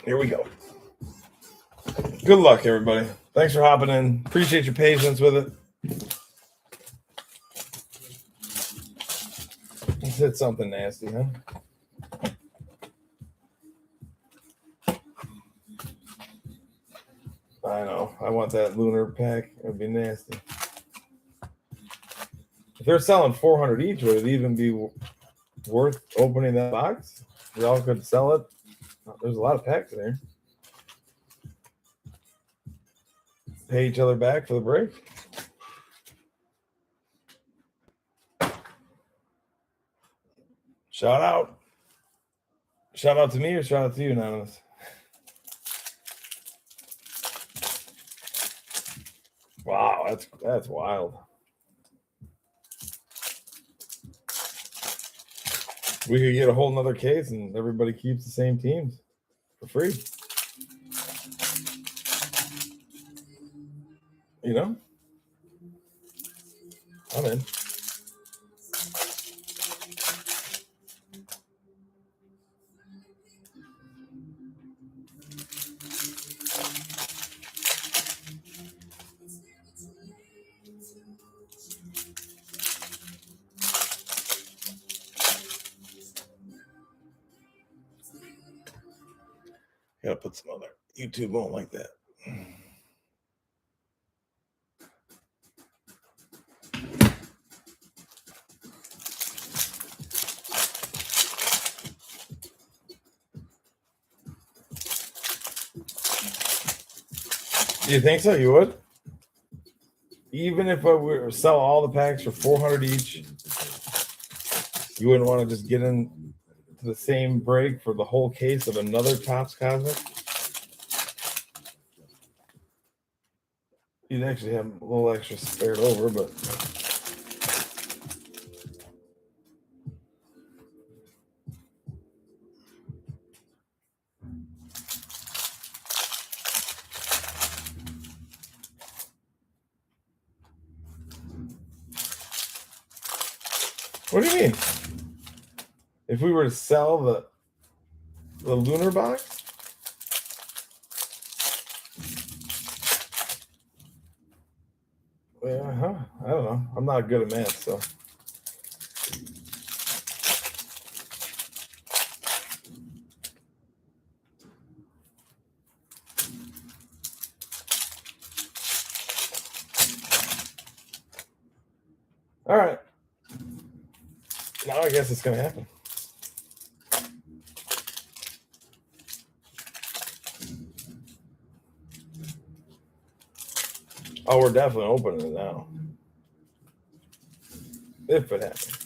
Here we go. Good luck, everybody. Thanks for hopping in. Appreciate your patience with it. Let's hit something nasty, huh? I know. I want that lunar pack. It would be nasty. If they're selling 400 each, would it even be worth opening that box? We all could sell it. There's a lot of packs there. Pay each other back for the break. Shout out. Shout out to me or shout out to you, Anonymous? Wow, that's wild. We could get a whole nother case and everybody keeps the same teams for free. You know? I'm in. Gotta put some other YouTube on like that. Do you think so? You would? Even if I were to sell all the packs for 400 each, you wouldn't want to just get in to the same break for the whole case of another Topps Cosmic? You'd actually have a little extra spared over, but what do you mean? If we were to sell the lunar box? Yeah, huh? I don't know. I'm not good at math, so. All right. Now I guess it's going to happen. Oh, we're definitely opening it now. If it happens.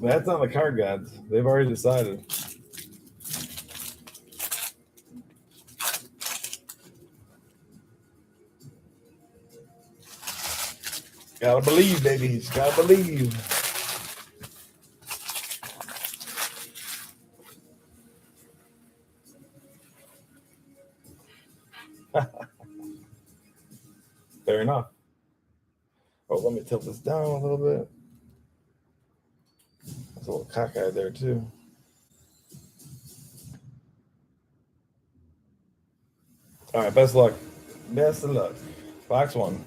That's on the card gods. They've already decided. Gotta believe, babies. Gotta believe. Fair enough. Oh, let me tilt this down a little bit. That's a little cockeyed there, too. All right, best of luck. Best of luck. Box 1.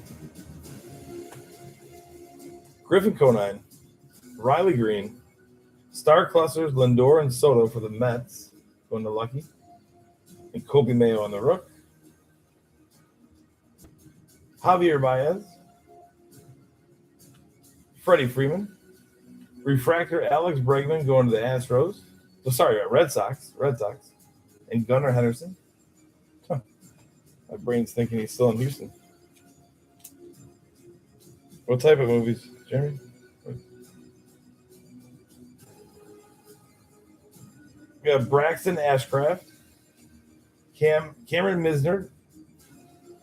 Griffin Conine, Riley Green, Star Clusters, Lindor, and Soto for the Mets, going to Lucky, and Kobe Mayo on the Rook. Javier Baez, Freddie Freeman, Refractor Alex Bregman going to the Astros. Oh, sorry, Red Sox, and Gunnar Henderson. Huh. My brain's thinking he's still in Houston. What type of movies, Jeremy? We have Braxton Ashcraft, Cameron Misner,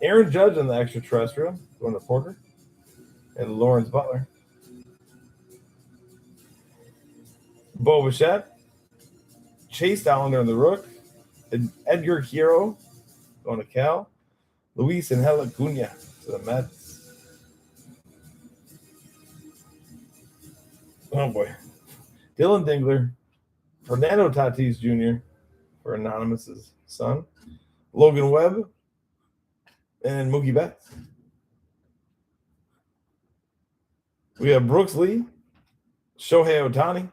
Aaron Judge on the extraterrestrial, going to Porter, and Lawrence Butler. Bo Bichette, Chase Dollander in the Rook, and Edgar Hero going to Cal, Luis and Hela Cunha to the Mets. Oh boy. Dylan Dingler, Fernando Tatis Jr. for Anonymous's son, Logan Webb, and Mookie Betts. We have Brooks Lee, Shohei Ohtani,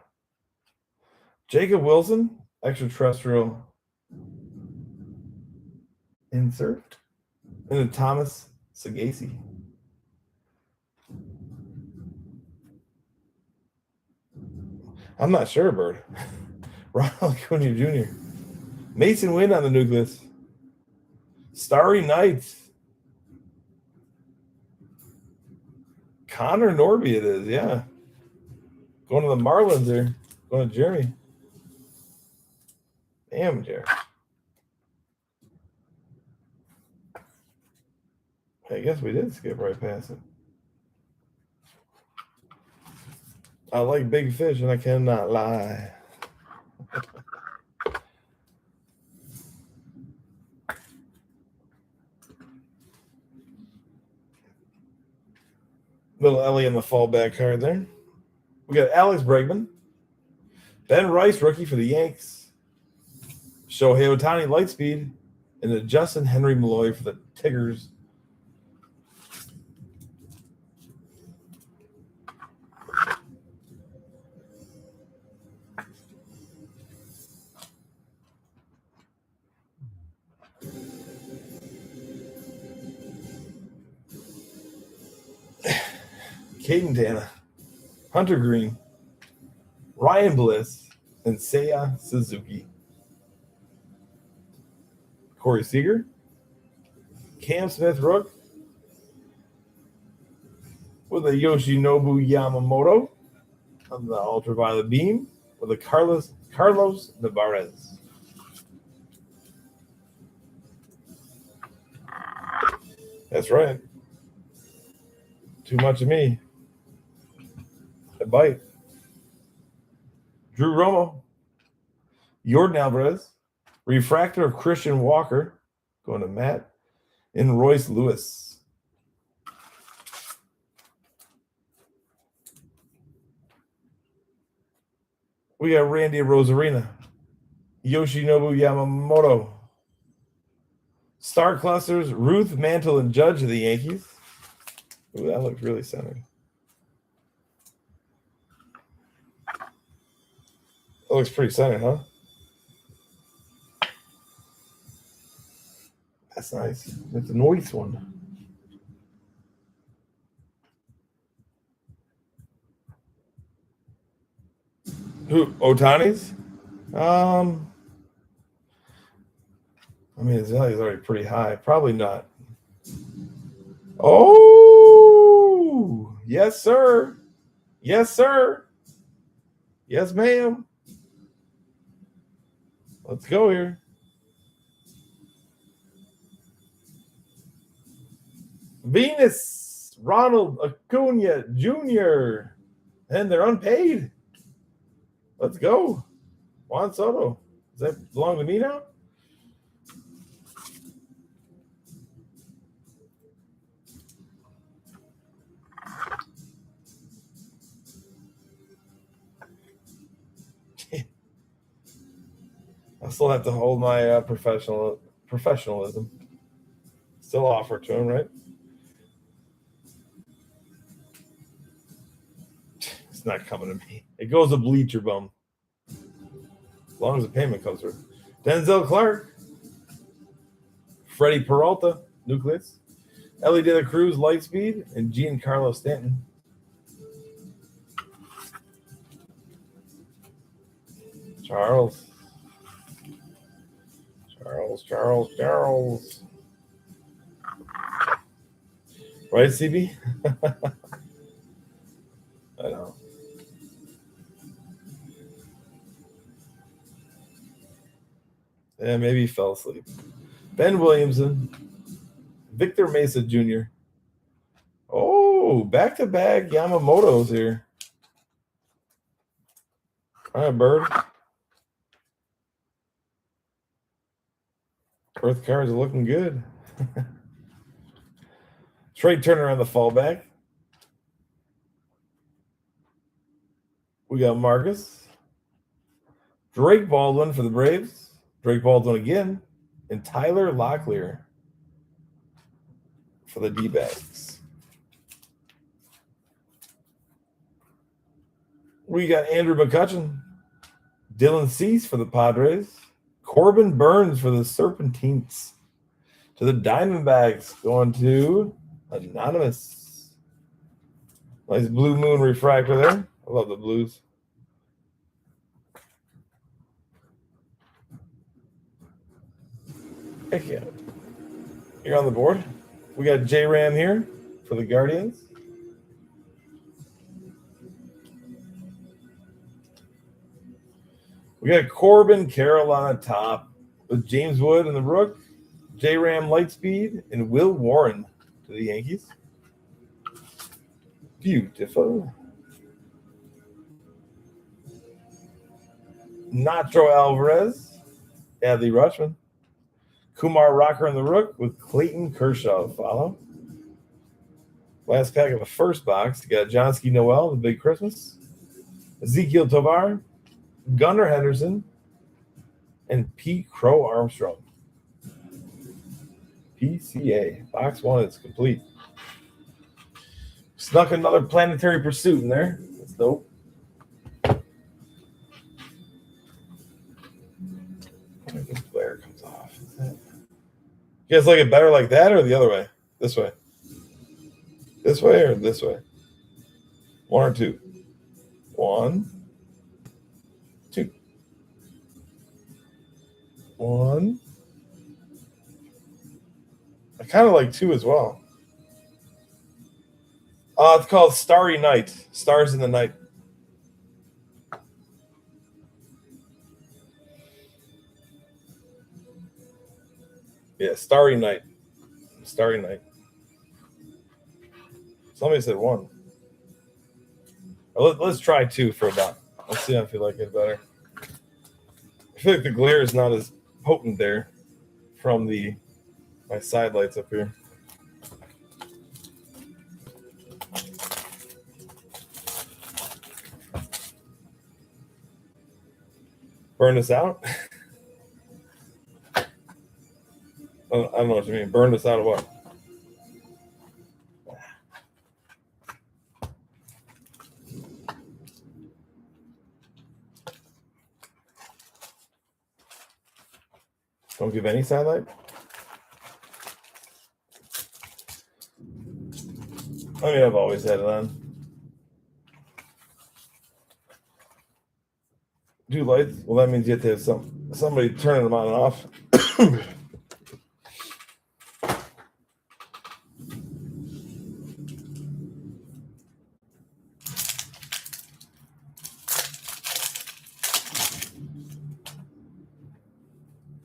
Jacob Wilson, extraterrestrial insert, and then Thomas Sagasi. I'm not sure, Bird. Ronald Acuna Jr. Mason Wynn on the nucleus. Starry Nights. Connor Norby it is, yeah. Going to the Marlins there. Going to Jeremy. Damn, Jerry. I guess we did skip right past it. I like big fish and I cannot lie. Little Ellie in the fallback card there. We got Alex Bregman. Ben Rice, rookie for the Yanks. Shohei Ohtani, Lightspeed. And then Justin Henry Malloy for the Tigers. Caden Dana, Hunter Green, Ryan Bliss, and Seiya Suzuki. Corey Seager, Cam Smith-Rook with a Yoshinobu Yamamoto on the ultraviolet beam with a Carlos Nevarez. That's right. Too much of me. A bite. Drew Romo, Jordan Alvarez, refractor of Christian Walker, going to Matt, and Royce Lewis. We got Randy Rosarina, Yoshinobu Yamamoto, Star Clusters, Ruth Mantle and Judge of the Yankees. Ooh, that looks really centered. That looks pretty centered, huh? That's nice. That's a nice one. Who? Ohtani's? I mean, his value is already pretty high. Probably not. Oh, yes, sir. Yes, sir. Yes, ma'am. Let's go here. Venus, Ronald Acuna Jr. And they're unpaid. Let's go. Juan Soto. Does that belong to me now? I still have to hold my professionalism. Still offer to him, right? It's not coming to me. It goes to Bleacher Bum. As long as the payment comes through. Denzel Clark. Freddie Peralta, Nucleus. Ellie De La Cruz, Lightspeed. And Giancarlo Stanton. Charles. Right, CB? I know. Yeah, maybe he fell asleep. Ben Williamson. Victor Mesa Jr. Oh, back-to-back Yamamoto's here. All right, Bird. Earth cards are looking good. Trey Turner on the fallback. We got Marcus. Drake Baldwin for the Braves. Drake Baldwin again. And Tyler Locklear for the D-backs. We got Andrew McCutchen. Dylan Cease for the Padres. Corbin Burns for the Serpentines. To the Diamondbacks, going to Anonymous. Nice Blue Moon refractor there. I love the blues. Heck yeah. You're on the board. We got J-Ram here for the Guardians. We got Corbin Carroll on top with James Wood in the Rook, J-Ram Lightspeed, and Will Warren to the Yankees. Beautiful. Nacho Alvarez, Adley Rutschman. Kumar Rocker in the Rook with Clayton Kershaw to follow. Last pack of the first box. You got Johnsky Noel, the Big Christmas. Ezekiel Tovar, Gunnar Henderson, and Pete Crow Armstrong. PCA. Box 1 is complete. Snuck another Planetary Pursuit in there. That's dope. This glare comes off. You guys like it better like that or the other way? This way. This way or this way? 1 or 2? 1, 2. 1. I kind of like 2 as well. It's called Starry Night. Stars in the Night. Yeah, Starry Night. Starry Night. Somebody said 1. Let's try 2 for a dot. Let's see if you like it better. I feel like the glare is not as potent there from my side lights up here. Burn this out? I don't know what you mean. Burn this out of what? Don't give any sidelight? I mean, I've always had it on. Do lights? Well, that means you have to have somebody turning them on and off.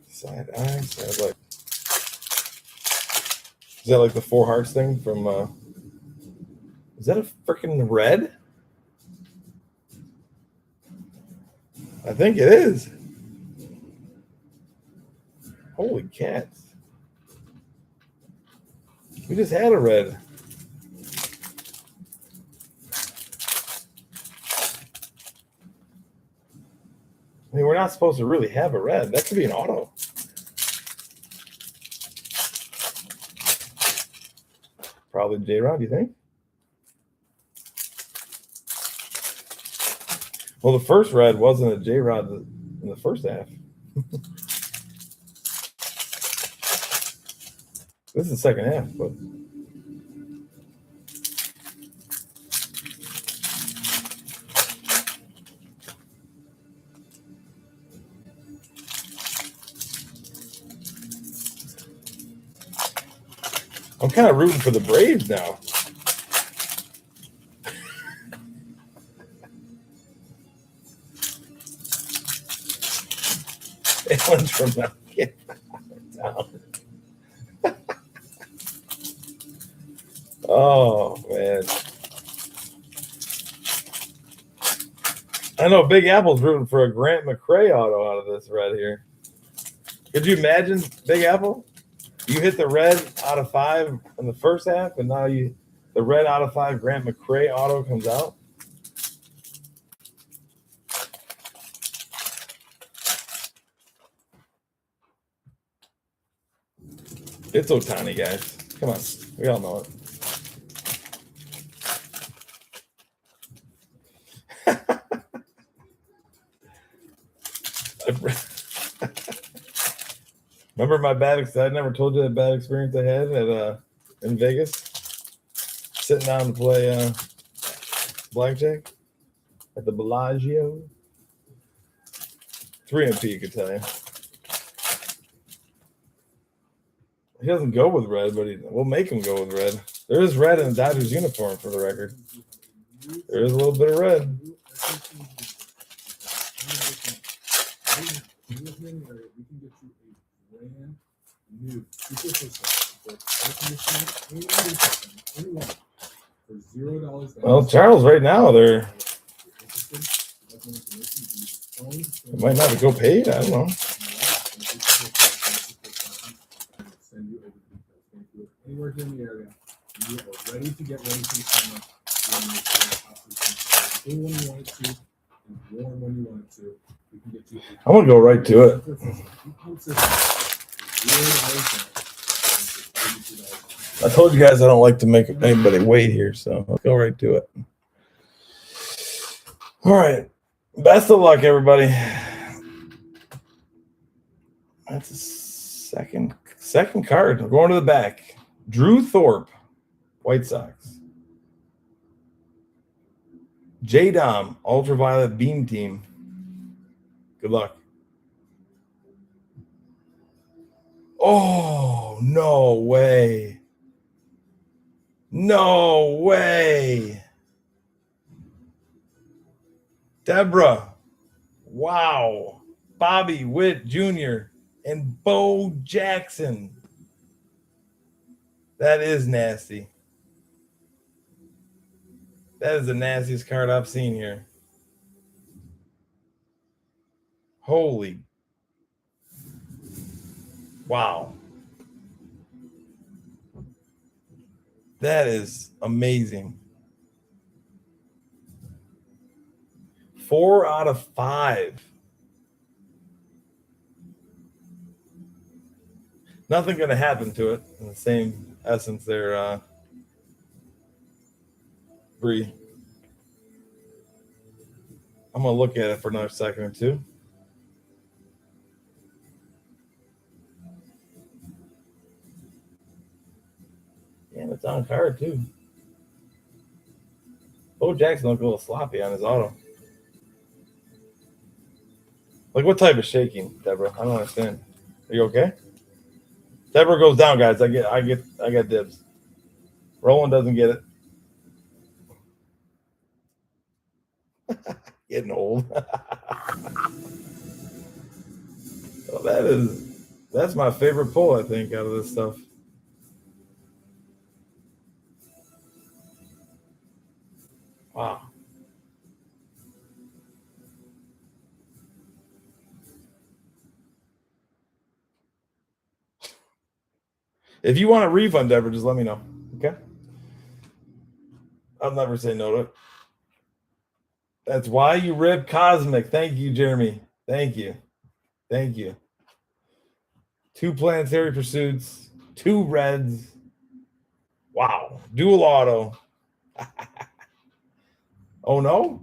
Side eye, side light. Is that like the Four Hearts thing from? Is that a freaking red? I think it is. Holy cats. We just had a red. I mean, we're not supposed to really have a red. That could be an auto. Probably J-Rod, do you think? Well, the first red wasn't a J-Rod in the first half. This is the second half, but I'm kind of rooting for the Braves now. Alan's from get down. Oh man, I know Big Apple's rooting for a Grant McCray auto out of this right here. Could you imagine Big Apple? You hit the red out of 5 in the first half, and now the red out of 5 Grant McCray auto comes out. It's Ohtani, guys. Come on. We all know it. Remember my bad experience? I never told you that bad experience I had at in Vegas, sitting down to play blackjack at the Bellagio. 3MP, you could tell you. He doesn't go with red, but we'll make him go with red. There is red in the Dodgers uniform, for the record. There is a little bit of red. Well, Charles, right now they're might not go paid. I don't know. Anywhere here in the area, you are ready to get ready for the summer. You want to make sure cool when you want it to, and warm when you want it to. We can get you. I'm gonna go right to it. I told you guys I don't like to make anybody wait here, so let's go right to it. All right. Best of luck, everybody. That's a second card. We're going to the back. Drew Thorpe, White Sox. J-Dom, Ultraviolet Beam Team. Good luck. Oh, no way. No way. Deborah. Wow. Bobby Witt Jr. and Bo Jackson. That is nasty. That is the nastiest card I've seen here. Holy. Wow. That is amazing. 4 out of 5. Nothing going to happen to it in the same essence there, Bree. I'm going to look at it for another second or two. And it's on card, too. Bo Jackson looked a little sloppy on his auto. Like, what type of shaking, Deborah? I don't understand. Are you okay? Deborah goes down, guys. I got dibs. Roland doesn't get it. Getting old. Well, that's my favorite pull, I think, out of this stuff. Wow. If you want a refund, Deborah, just let me know. Okay? I'll never say no to it. That's why you rip Cosmic. Thank you, Jeremy. Thank you. 2 Planetary Pursuits, 2 Reds. Wow. Dual auto. Oh, no?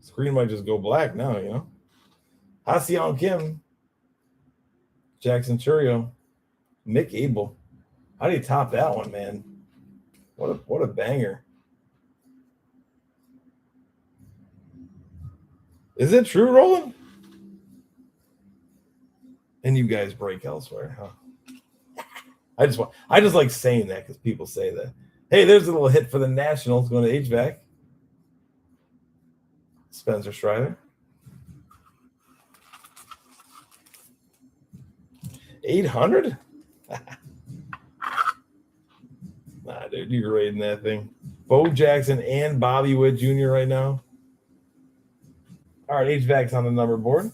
Screen might just go black now, you know? Ha-Seong Kim. Jackson Churio. Nick Abel. How do you top that one, man? What a banger. Is it true, Roland? And you guys break elsewhere, huh? I just like saying that because people say that. Hey, there's a little hit for the Nationals going to HVAC. Spencer Strider. 800? Nah, dude, you're raiding that thing. Bo Jackson and Bobby Witt Jr. right now. All right, HVAC's on the number board.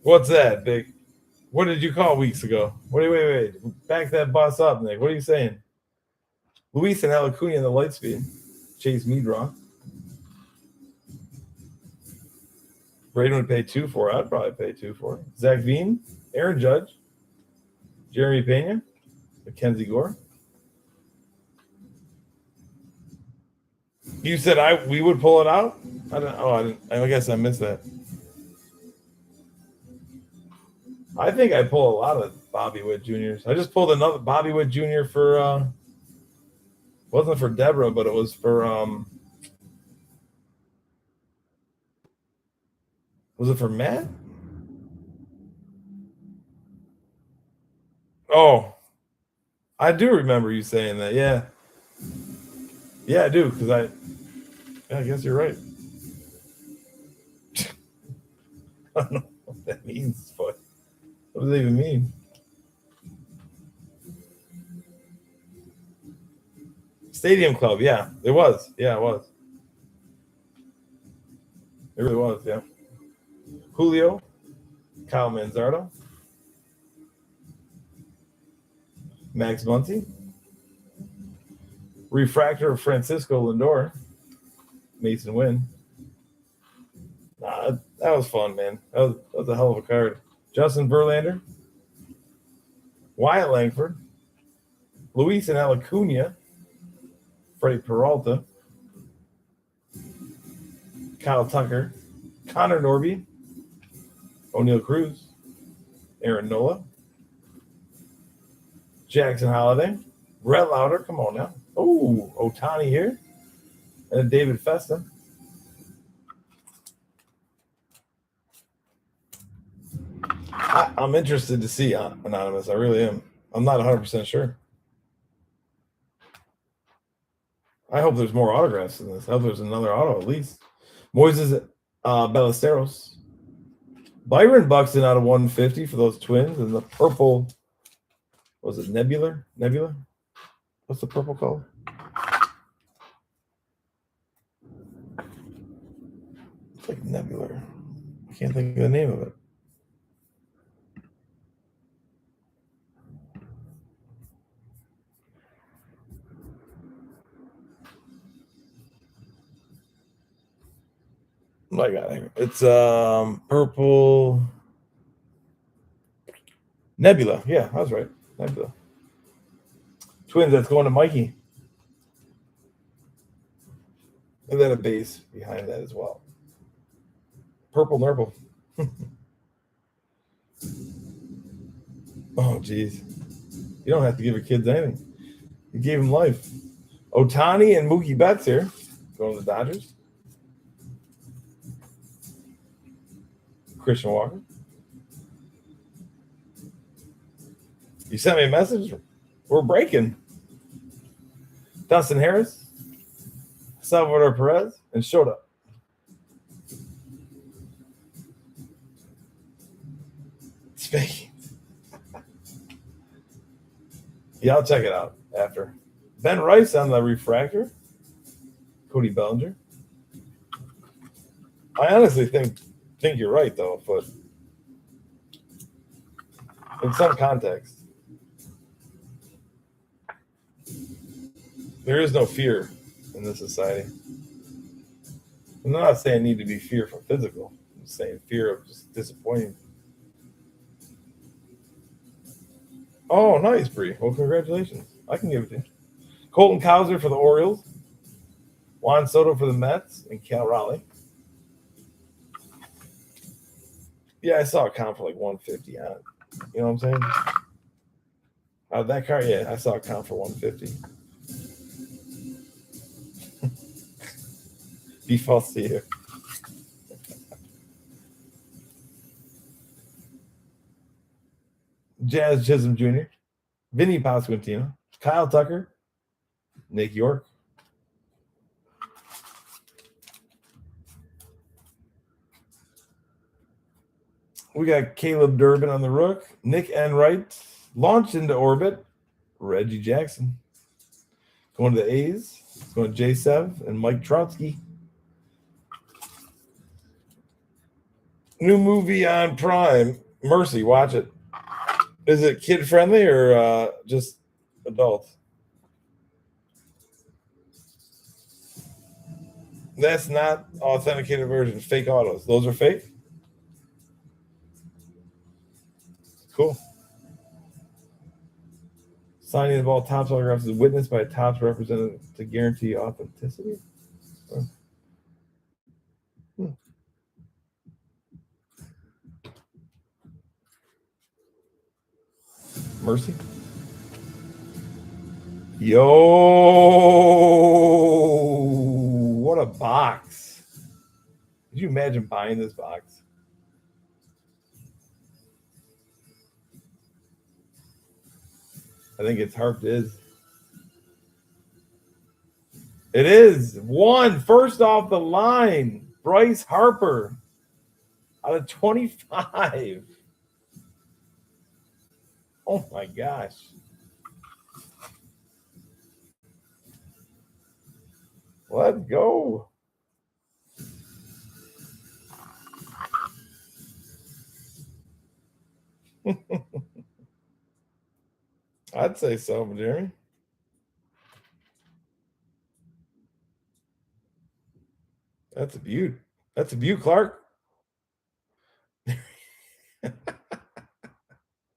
What's that, Big? What did you call weeks ago? Wait. Back that bus up, Nick. What are you saying? Luis and Alacuna in the light speed. Chase Medraw. Braden would pay 2 for it. I'd probably pay 2 for it. Zach Veen, Aaron Judge, Jeremy Pena, Mackenzie Gore. You said we would pull it out? I guess I missed that. I think I pull a lot of Bobby Witt Juniors. I just pulled another Bobby Witt Jr. for wasn't for Deborah, but it was for was it for Matt? Oh, I do remember you saying that. Yeah, I do because I guess you're right. I don't know what that means, but what does that even mean? Stadium Club, yeah, it was. Yeah, it was. It really was, yeah. Julio, Kyle Manzardo, Max Muncy, Refractor of Francisco Lindor, Mason Wynn. Nah, that was fun, man. That was a hell of a card. Justin Verlander, Wyatt Langford, Luis and Alacuna, Freddie Peralta, Kyle Tucker, Connor Norby, O'Neill Cruz, Aaron Nola, Jackson Holiday, Brett Lauder, come on now. Oh, Ohtani here, and David Festa. I'm interested to see Anonymous. I really am. I'm not 100% sure. I hope there's more autographs in this. I hope there's another auto at least. Moises Ballesteros. Byron Buxton out of 150 for those Twins. And the purple, was it Nebula? What's the purple called? It's like Nebula. I can't think of the name of it. I got it. It's purple Nebula. Yeah, I was right. Nebula. Twins, that's going to Mikey. And then a base behind that as well. Purple Nurple. Oh, geez. You don't have to give your kids anything. You gave them life. Ohtani and Mookie Betts here. Going to the Dodgers. Christian Walker. You sent me a message. We're breaking. Dustin Harris, Salvador Perez, and Shota. Speaking. Yeah, I'll check it out after. Ben Rice on the refractor. Cody Bellinger. I honestly think you're right, though, but in some context, there is no fear in this society. I'm not saying need to be fear from physical. I'm saying fear of just disappointing. Oh, nice, Bree. Well, congratulations. I can give it to you. Colton Cowser for the Orioles. Juan Soto for the Mets. And Cal Raleigh. Yeah, I saw a comp for like 150 on it. You know what I'm saying? That card, yeah, I saw a comp for 150. Be false to you. Jazz Chisholm Jr., Vinny Pasquantino, Kyle Tucker, Nick York. We got Caleb Durbin on the Rook, Nick Enright, launched into orbit, Reggie Jackson. Going to the A's, going to Jay Sev and Mike Trotsky. New movie on Prime. Mercy, watch it. Is it kid friendly or just adult? That's not authenticated version. Fake autos. Those are fake. Cool. Signing of all Topps autographs is witnessed by a Topps representative to guarantee authenticity. Mercy. Yo, what a box. Could you imagine buying this box? I think it's Harp is. It is. One, first off the line, Bryce Harper out of 25. Oh my gosh. Let's go. I'd say so, Jeremy. That's a beaut. That's a beaut, Clark.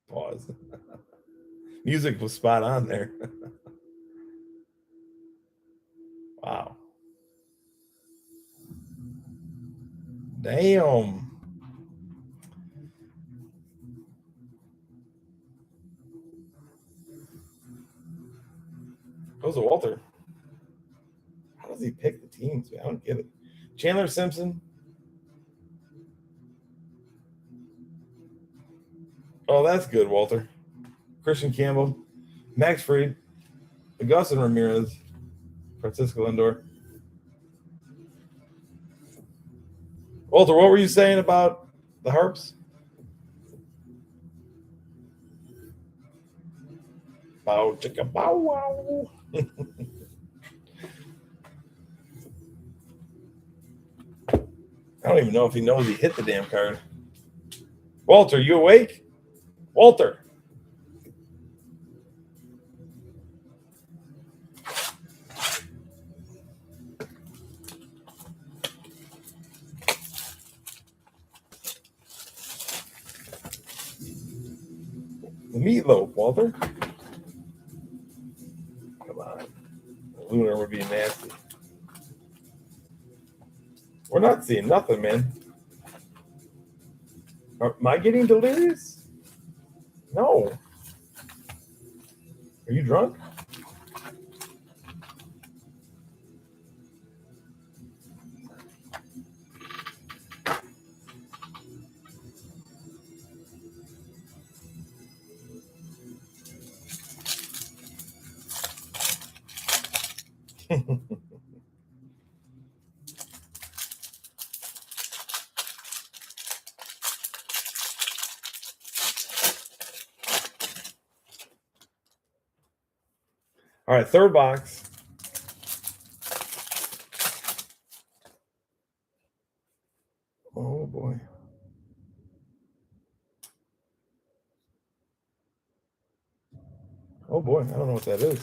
Pause. Music was spot on there. Wow. Damn. Goes to Walter. How does he pick the teams? I don't get it. Chandler Simpson. Oh, that's good, Walter. Christian Campbell. Max Fried. Augustin Ramirez. Francisco Lindor. Walter, what were you saying about the Harps? Bow chicka bow wow. I don't even know if he knows he hit the damn card. Walter, you awake? Walter. The meatloaf, Walter. Come on. Lunar would be nasty. We're not seeing nothing, man. Am I getting delirious? No. Are you drunk? All right, third box. Oh, boy. Oh, boy. I don't know what that is.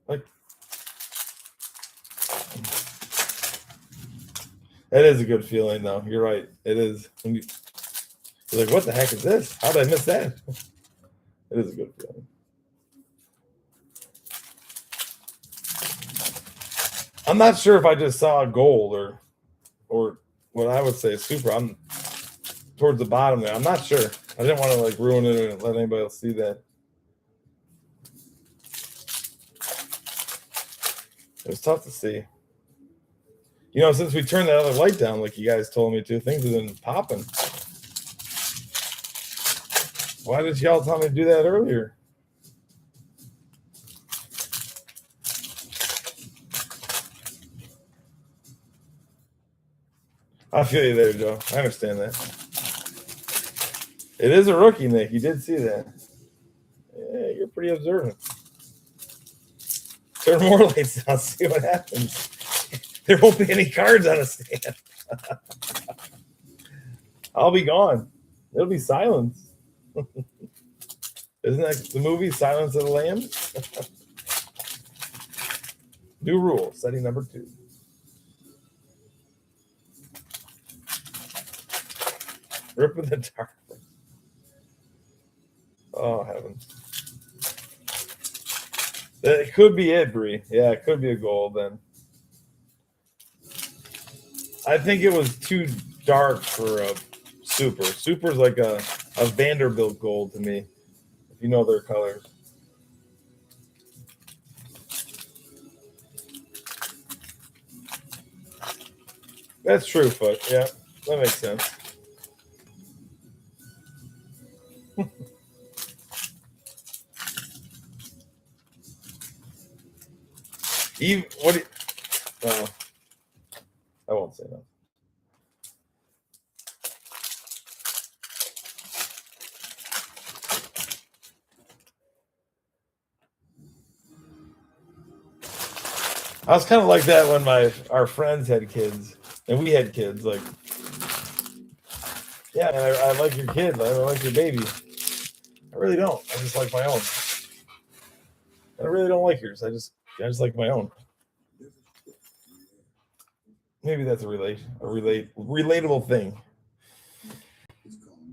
Like, that is a good feeling, though. You're right. It is. When you're like, what the heck is this? How did I miss that? It is a good feeling. I'm not sure if I just saw gold or what I would say super. I'm towards the bottom there. I'm not sure. I didn't want to like ruin it or let anybody else see that. It was tough to see. You know, since we turned that other light down, like you guys told me to, things have been popping. Why did y'all tell me to do that earlier? I feel you there, Joe. I understand that. It is a rookie, Nick. You did see that. Yeah, you're pretty observant. Turn more lights on, see what happens. There won't be any cards on a stand. I'll be gone. It'll be silence. Isn't that the movie Silence of the Lambs? New rule, setting number 2. Ripping the dark. Oh, heavens. It could be it, Bree. Yeah, it could be a gold then. I think it was too dark for a super. Super's like a Vanderbilt gold to me, if you know their colors. That's true, Foot. Yeah, that makes sense. Even what? I won't say that. I was kind of like that when our friends had kids and we had kids. Like, yeah, I like your kid. I like your baby. I really don't. I just like my own. I really don't like yours. I just like my own. Maybe that's a relatable thing.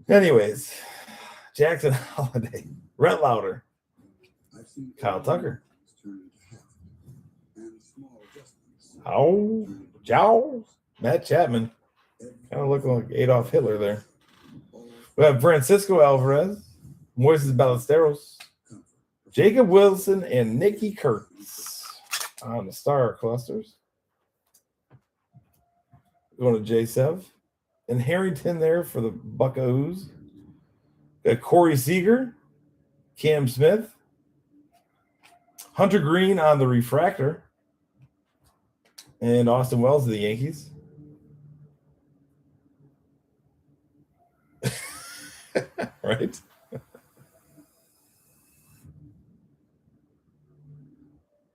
Anyways, Jackson Holiday, Rhett Lauder, Kyle Tucker. Jow, Matt Chapman. Kind of looking like Adolf Hitler there. We have Francisco Alvarez, Moises Ballesteros, Jacob Wilson, and Nikki Kurtz on the star clusters. Going to J7. And Harrington there for the Buckaroos. Got Corey Seager, Cam Smith, Hunter Green on the refractor, and Austin Wells of the Yankees. Right?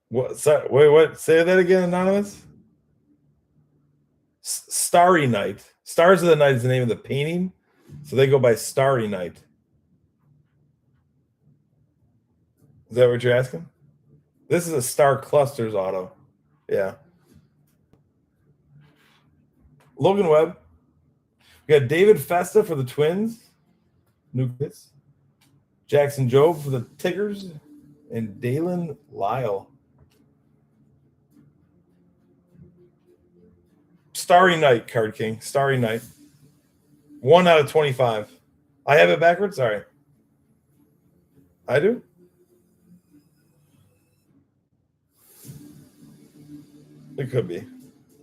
What? Sorry, wait, what? Say that again, Anonymous. Starry Night. Stars of the Night is the name of the painting, so they go by Starry Night. Is that what you're asking? This is a Star Clusters auto. Yeah. Logan Webb. We got David Festa for the Twins. Nucleus. Jackson Jobe for the Tigers. And Dalen Lyle. Starry Night, Card King. Starry Night. 1 out of 25. I have it backwards? Sorry. I do? It could be.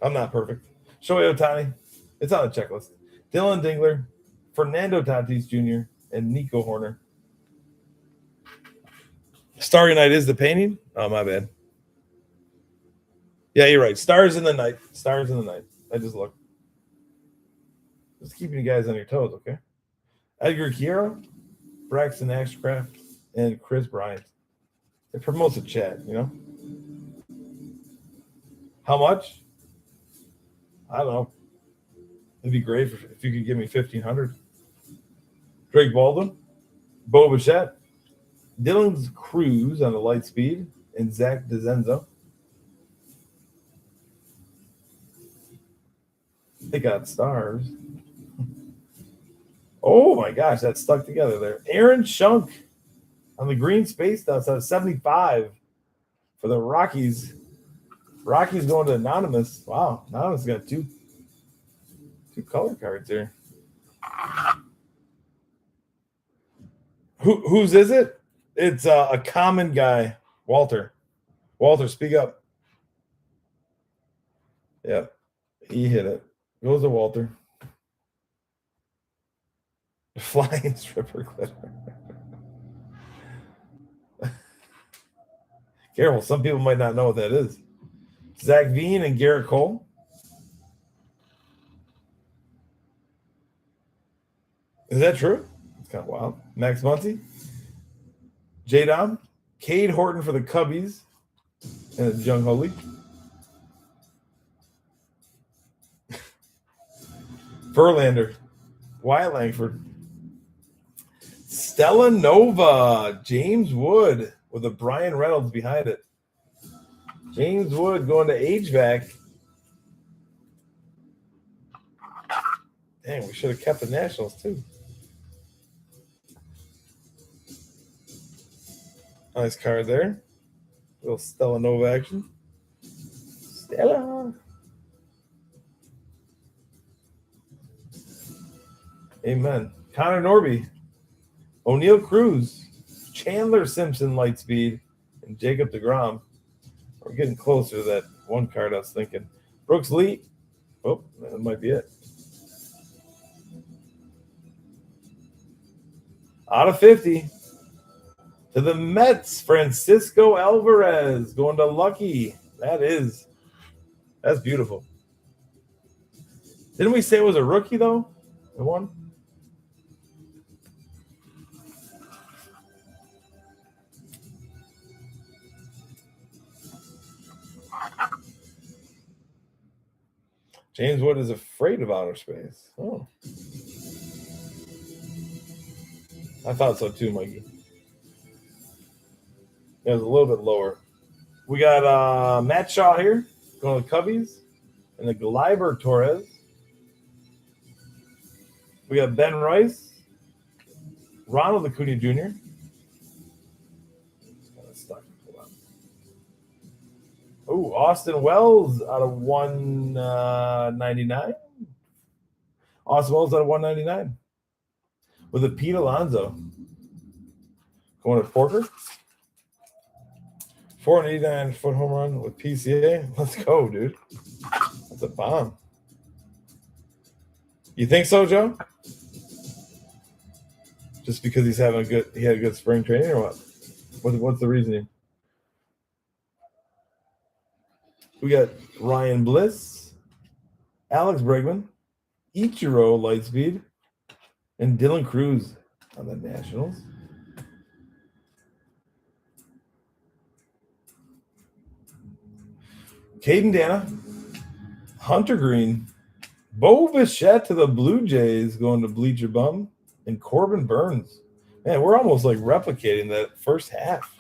I'm not perfect. Shohei Ohtani. It's on the checklist. Dylan Dingler, Fernando Tatis Jr., and Nico Horner. Starry Night is the painting? Oh, my bad. Yeah, you're right. Stars in the Night. Stars in the Night. I just looked. Just keeping you guys on your toes, okay? Edgar Quiero, Braxton Ashcraft, and Chris Bryant. It promotes a chat, you know? How much? I don't know. It'd be great if you could give me $1,500. Drake Baldwin, Bo Bichette, Dylan Cruz on the light speed, and Zach DeZenzo. They got stars. Oh my gosh, that's stuck together there. Aaron Shunk on the green space outside 75 for the Rockies. Rockies going to Anonymous. Wow, Anonymous got two color cards here. Whose is it? It's a common guy, Walter. Walter, speak up. Yep, he hit it. Goes to Walter. Flying stripper glitter. Careful, some people might not know what that is. Zach Veen and Garrett Cole. Is that true? It's kind of wild. Max Muncy. J-Dom. Cade Horton for the Cubbies. And Jung Ho Lee. Verlander. Wyatt Langford. Stella Nova. James Wood with a Brian Reynolds behind it. James Wood going to HVAC. Dang, we should have kept the Nationals too. Nice card there. Little Stella Nova action. Stella. Amen. Connor Norby. O'Neal Cruz. Chandler Simpson Lightspeed. And Jacob deGrom. We're getting closer to that one card I was thinking. Brooks Lee. Oh, that might be it. Out of 50. To the Mets, Francisco Alvarez going to Lucky. That's beautiful. Didn't we say it was a rookie though? The one? James Wood is afraid of outer space. Oh. I thought so too, Mikey. It was a little bit lower. We got Matt Shaw here going to the Cubbies and the Gleyber Torres. We got Ben Rice, Ronald Acuna Jr. Oh, Austin Wells out of 199. Austin Wells out of 199 with a Pete Alonso going to Porker. 489-foot home run with PCA. Let's go, dude. That's a bomb. You think so, Joe? Just because he had a good spring training or what? What's the reasoning? We got Ryan Bliss, Alex Bregman, Ichiro Lightspeed, and Dylan Cruz on the Nationals. Caden Dana, Hunter Green, Bo Bichette to the Blue Jays going to Bleacher Bum, and Corbin Burns. Man, we're almost like replicating that first half.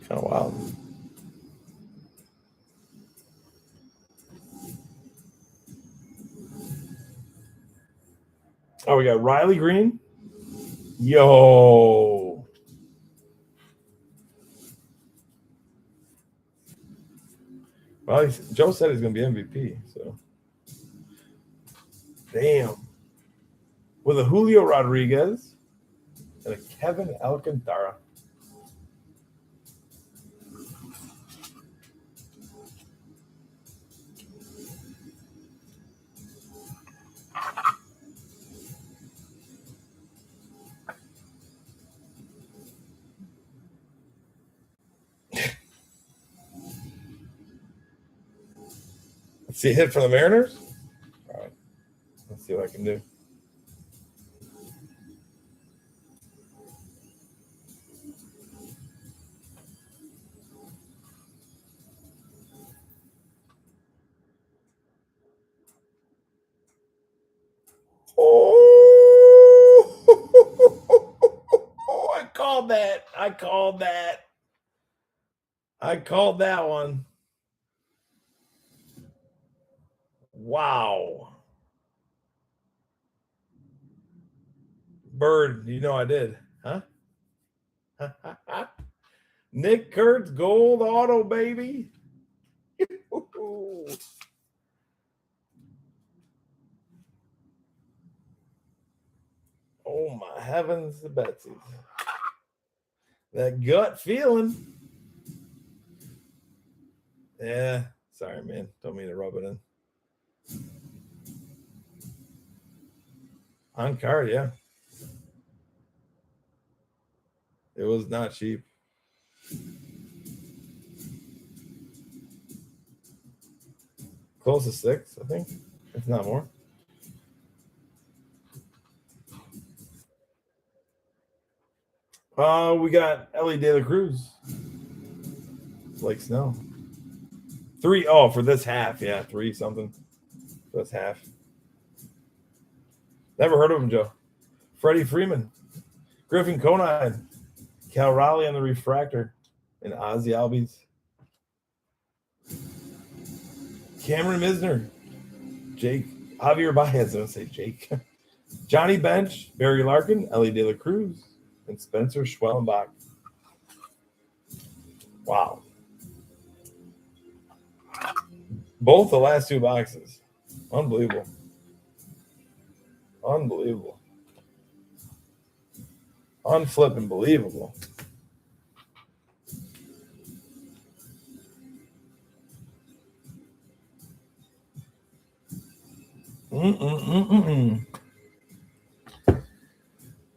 Kind of wild. Oh, we got Riley Green. Yo. Well, Joe said he's going to be MVP, so. Damn. With a Julio Rodriguez and a Kevin Alcantara. Let's see a hit for the Mariners. All right. Let's see what I can do. Oh, I called that. I called that one. Wow. Bird, you know I did, huh? Nick Kurtz gold auto, baby. Oh my heavens, the Betsies. That gut feeling. Yeah, sorry, man. Don't mean to rub it in. On card, yeah. It was not cheap. Close to 6, I think, if not more. We got Ellie De La Cruz. Like Snow. 3. Oh, for this half. Yeah, 3 something. For this half. Never heard of him, Joe. Freddie Freeman. Griffin Conine. Cal Raleigh on the refractor. And Ozzy Albies. Cameron Misner. Jake. Javier Baez. I don't say Jake. Johnny Bench. Barry Larkin. Ellie De La Cruz. And Spencer Schwellenbach. Wow. Both the last 2 boxes. Unbelievable. Unbelievable. Unflipping believable.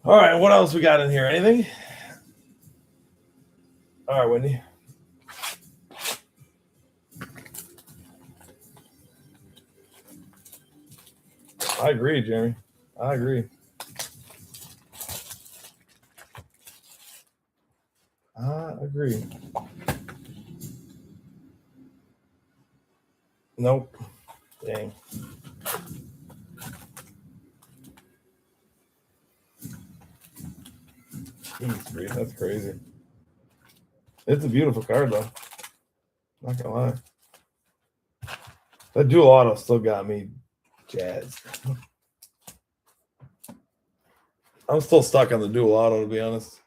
All right, what else we got in here? Anything? All right, Wendy. I agree, Jeremy. I agree. I agree. Nope. Dang. Jeez, that's crazy. It's a beautiful card, though. Not gonna lie. That dual auto still got me jazzed. I'm still stuck on the dual auto, to be honest.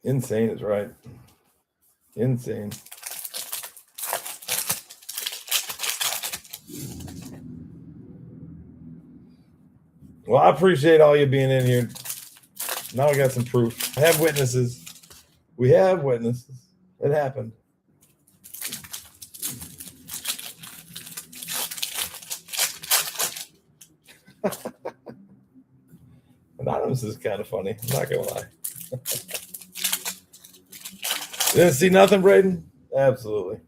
Insane is right. Insane. Well, I appreciate all you being in here. Now we got some proof. I have witnesses. We have witnesses. It happened. Anonymous is kind of funny. I'm not going to lie. Didn't see nothing, Braden? Absolutely.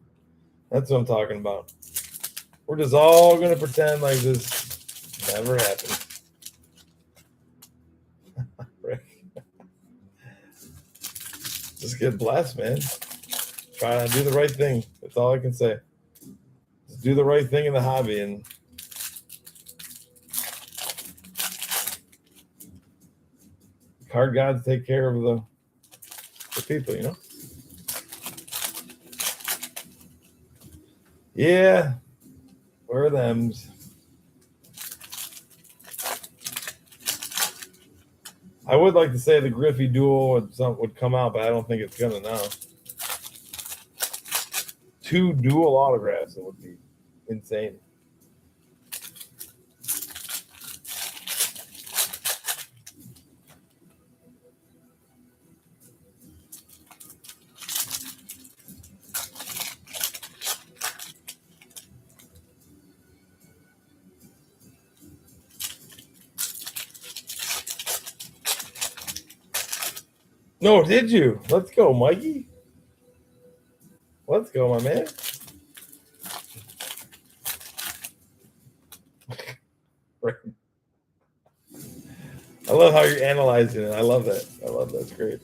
That's what I'm talking about. We're just all going to pretend like this never happened. Rick. Just get blessed, man. Try to do the right thing. That's all I can say. Just do the right thing in the hobby, and card gods take care of the people, you know? Yeah. Where are thems? I would like to say the Griffey duel would come out, but I don't think it's gonna now. 2 dual autographs, it would be insane. No, did you? Let's go, Mikey. Let's go, my man. I love how you're analyzing it. I love that. I love that. It's great.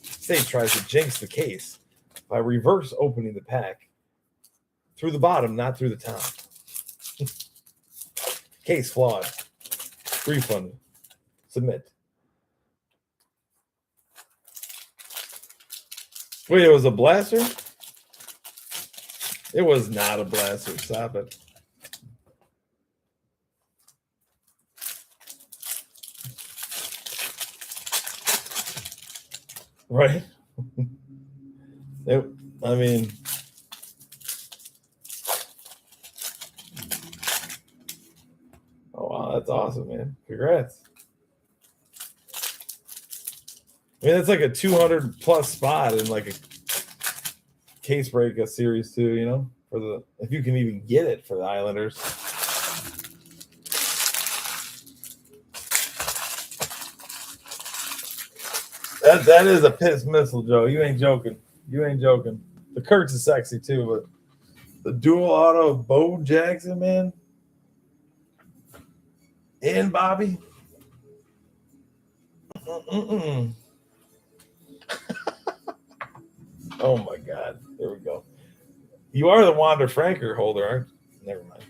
State tries to jinx the case by reverse opening the pack through the bottom, not through the top. Case flawed. Refund. Submit. Wait, it was a blaster? It was not a blaster. Stop it. Right? I mean, oh, wow, that's awesome, man. Congrats. I mean, that's like a 200 plus spot in like a case break, a series too, you know, for the, if you can even get it for the Islanders. That is a piss missile, Joe. You ain't joking. You ain't joking. The Kurtz is sexy too, but the dual auto of Bo Jackson, man. in, Bobby? Mm-mm. Oh my God! There we go. You are the Wander Franker holder, aren't you? Never mind.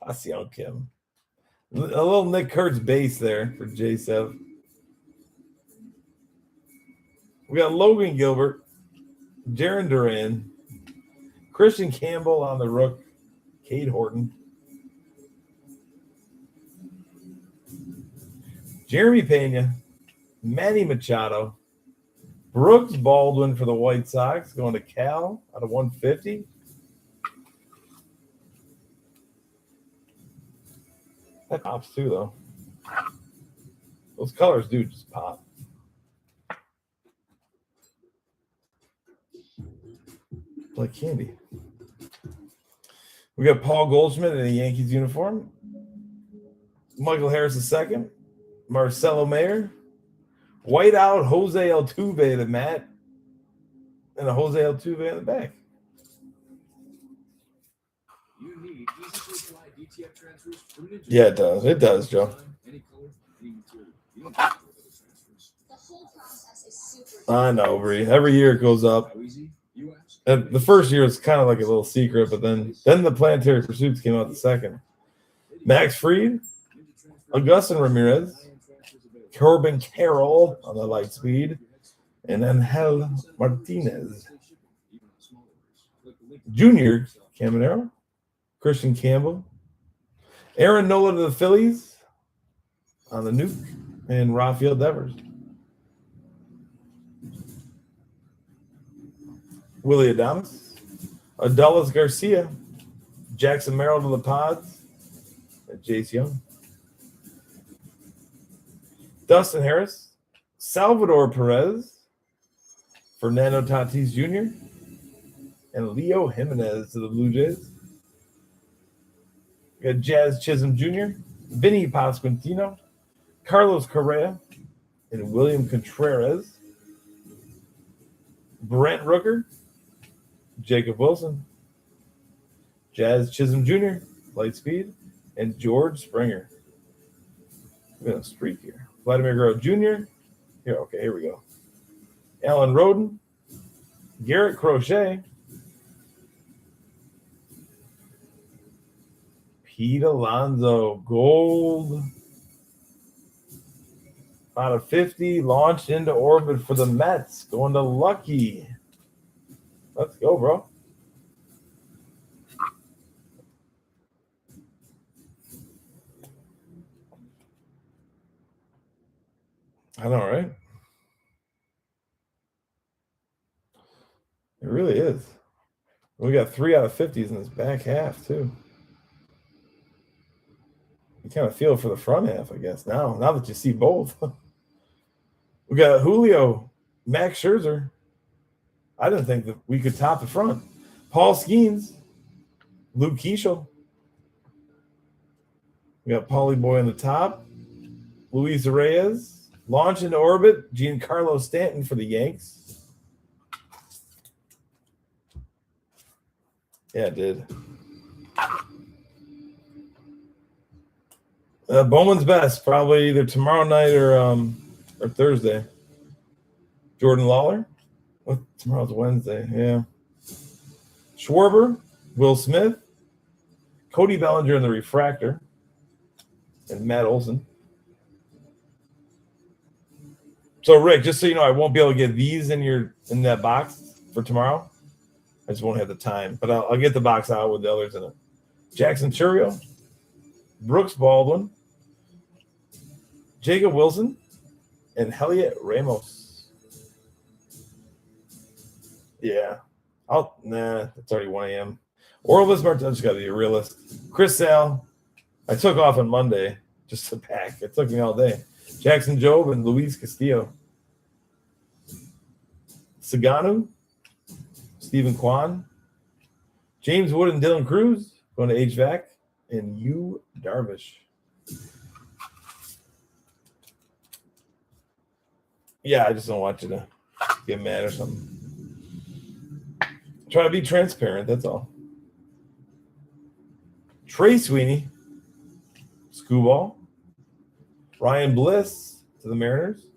I see on Kim. A little Nick Kurtz base there for J7. We got Logan Gilbert, Jaron Duran, Christian Campbell on the rook, Cade Horton, Jeremy Pena, Manny Machado, Brooks Baldwin for the White Sox going to Cal out of 150. That pops too, though. Those colors do just pop. Like candy. We got Paul Goldschmidt in a Yankees uniform. Michael Harris II. Marcelo Mayer. Whiteout Jose Altuve in the mat. And a Jose Altuve in the back. Yeah, it does. It does, Joe. I know, Bree. Every year it goes up. And the first year is kind of like a little secret, but then the Planetary Pursuits came out the second. Max Fried, Augustin Ramirez, Corbin Carroll on the light speed, and Angel Martinez. Junior Caminero, Christian Campbell, Aaron Nola to the Phillies on the nuke, and Rafael Devers. Willie Adames, Adolis Garcia, Jackson Merrill to the Pods, and Jace Young. Dustin Harris, Salvador Perez, Fernando Tatis Jr., and Leo Jimenez to the Blue Jays. We got Jazz Chisholm Jr., Vinny Pasquantino, Carlos Correa, and William Contreras. Brent Rooker, Jacob Wilson, Jazz Chisholm Jr., light speed, and George Springer. We're going to streak here. Vladimir Guerrero Jr. Here we go. Alan Roden, Garrett Crochet, Pete Alonso, gold. Out of 50, launched into orbit for the Mets, going to Lucky. Let's go, bro. I know, right? It really is. We got 3 out of 50s in this back half, too. You kind of feel for the front half, I guess, now that you see both. We got Julio, Max Scherzer. I didn't think that we could top the front. Paul Skeens, Luke Keeschel. We got Paulie Boy on the top. Luis Reyes, launch into orbit. Giancarlo Stanton for the Yanks. Yeah, it did. Bowman's best, probably either tomorrow night or Thursday. Jordan Lawler. What? Tomorrow's Wednesday. Yeah. Schwarber, Will Smith, Cody Bellinger in the refractor, and Matt Olson. So, Rick, just so you know, I won't be able to get these in that box for tomorrow. I just won't have the time, but I'll get the box out with the others in it. Jackson Churio, Brooks Baldwin, Jacob Wilson, and Heliot Ramos. Yeah. It's already 1 a.m. Orvis Martin, I just got to be a realist. Chris Sale, I took off on Monday just to pack. It took me all day. Jackson Jobe and Luis Castillo. Saganu, Stephen Kwan, James Wood and Dylan Cruz going to HVAC, and Yu Darvish. Yeah, I just don't want you to get mad or something. Try to be transparent, that's all. Trey Sweeney, Scooball. Ryan Bliss to the Mariners.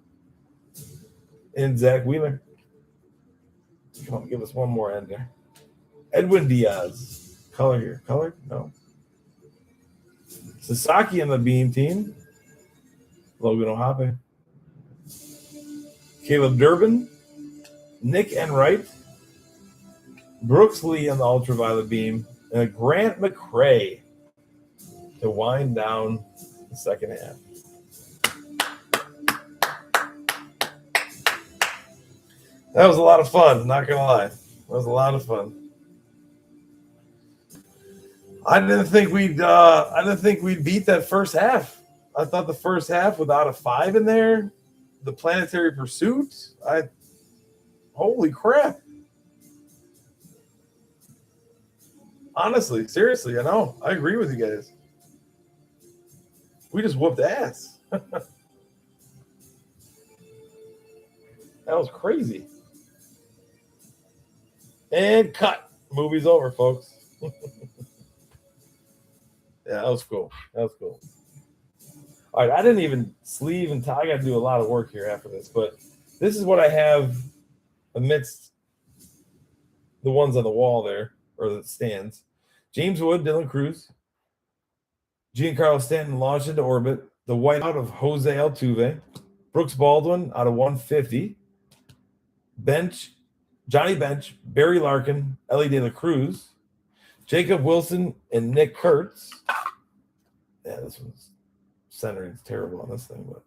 And Zach Wheeler. Come on, give us one more end there. Edwin Diaz. Color here. Color? No. Sasaki on the Beam team. Logan O'Hoppe. Caleb Durbin. Nick Enright. Brooks Lee on the Ultraviolet Beam. And a Grant McCray to wind down the second half. That was a lot of fun, not gonna lie. That was a lot of fun. I didn't think we'd beat that first half. I thought the first half without a 5 in there, the Planetary Pursuit. Holy crap. Honestly, seriously, I know. I agree with you guys. We just whooped ass. That was crazy. And cut. Movie's over, folks. Yeah, that was cool. That was cool. All right, I didn't even sleeve and tie. I got to do a lot of work here after this, but this is what I have amidst the ones on the wall there, or the stands. James Wood, Dylan Cruz, Giancarlo Stanton launched into orbit. The whiteout of Jose Altuve, Brooks Baldwin out of 150. Bench, Johnny Bench, Barry Larkin, Ellie De La Cruz, Jacob Wilson, and Nick Kurtz. Yeah, this one's centering's terrible on this thing, but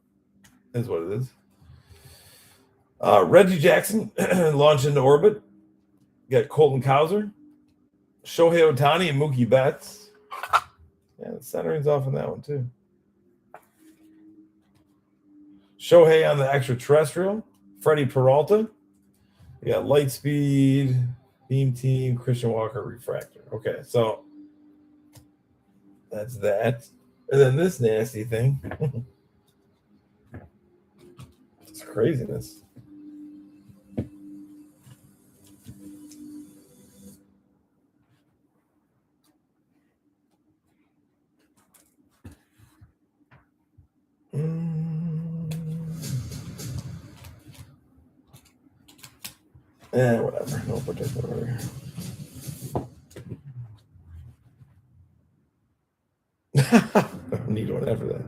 it is what it is. Reggie Jackson launched into orbit. You got Colton Cowser, Shohei Ohtani, and Mookie Betts. Yeah, the centering's off on that one, too. Shohei on the extraterrestrial. Freddie Peralta. You got Lightspeed, Beam Team, Christian Walker, Refractor. Okay, so that's that. And then this nasty thing. It's craziness. Whatever. No particular. I don't need one after that.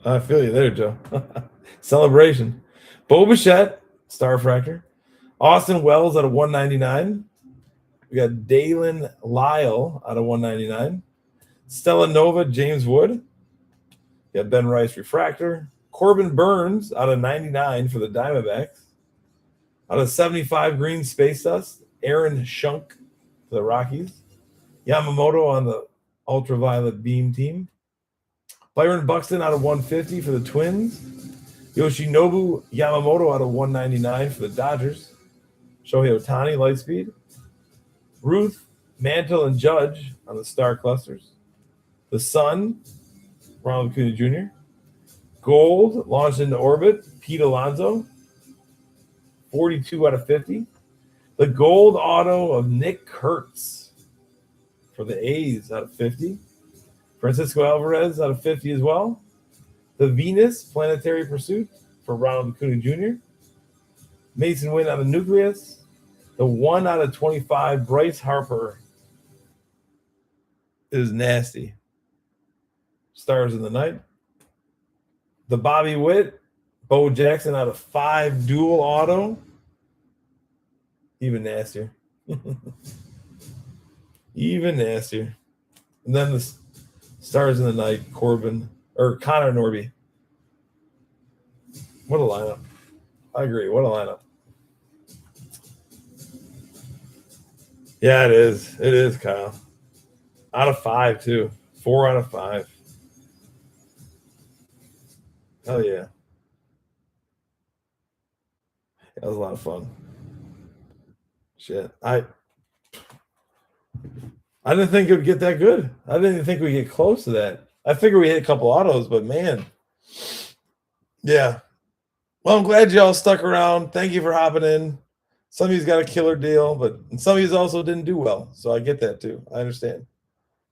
I feel you there, Joe. Celebration. Bo Bichette, Starfractor. Austin Wells out of 199. We got Dalen Lyle out of 199. Stella Nova, James Wood. You got Ben Rice, Refractor. Corbin Burns out of 99 for the Diamondbacks. Out of 75, Green Space Dust, Aaron Shunk for the Rockies. Yamamoto on the Ultraviolet Beam team. Byron Buxton out of 150 for the Twins. Yoshinobu Yamamoto out of 199 for the Dodgers. Shohei Ohtani, Lightspeed. Ruth, Mantle, and Judge on the Star Clusters. The Sun, Ronald Acuna Jr. Gold, launched into orbit, Pete Alonso. 42 out of 50. The gold auto of Nick Kurtz for the A's out of 50. Francisco Alvarez out of 50 as well. The Venus Planetary Pursuit for Ronald Acuna Jr. Mason Wynn out of Nucleus. The 1 out of 25 Bryce Harper is nasty. Stars in the Night. The Bobby Witt Bo Jackson out of 5 dual auto. Even nastier. Even nastier. And then the Stars in the Night, Connor Norby. What a lineup. I agree. What a lineup. Yeah, it is. It is, Kyle. Out of 5, too. 4 out of 5. Hell yeah. That was a lot of fun. Shit. I didn't think it would get that good. I didn't even think we'd get close to that. I figured we hit a couple autos, but man. Yeah. Well, I'm glad y'all stuck around. Thank you for hopping in. Some of you's got a killer deal, but some of you also didn't do well. So I get that too. I understand.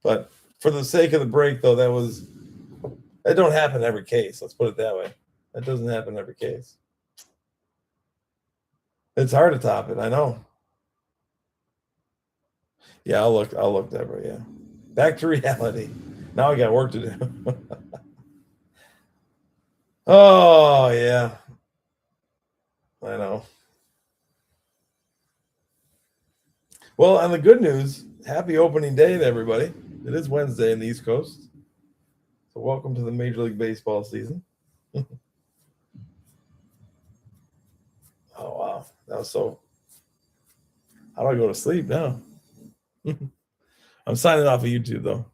But For the sake of the break, though, that don't happen in every case. Let's put it that way. That doesn't happen in every case. It's hard to top it. I know. Yeah, I'll look, Deborah. Yeah. Back to reality. Now I got work to do. Oh, yeah. I know. Well, on the good news, happy opening day to everybody. It is Wednesday in the East Coast. So welcome to the Major League Baseball season. Oh, wow. That was so. How do I go to sleep now? I'm signing off of YouTube, though.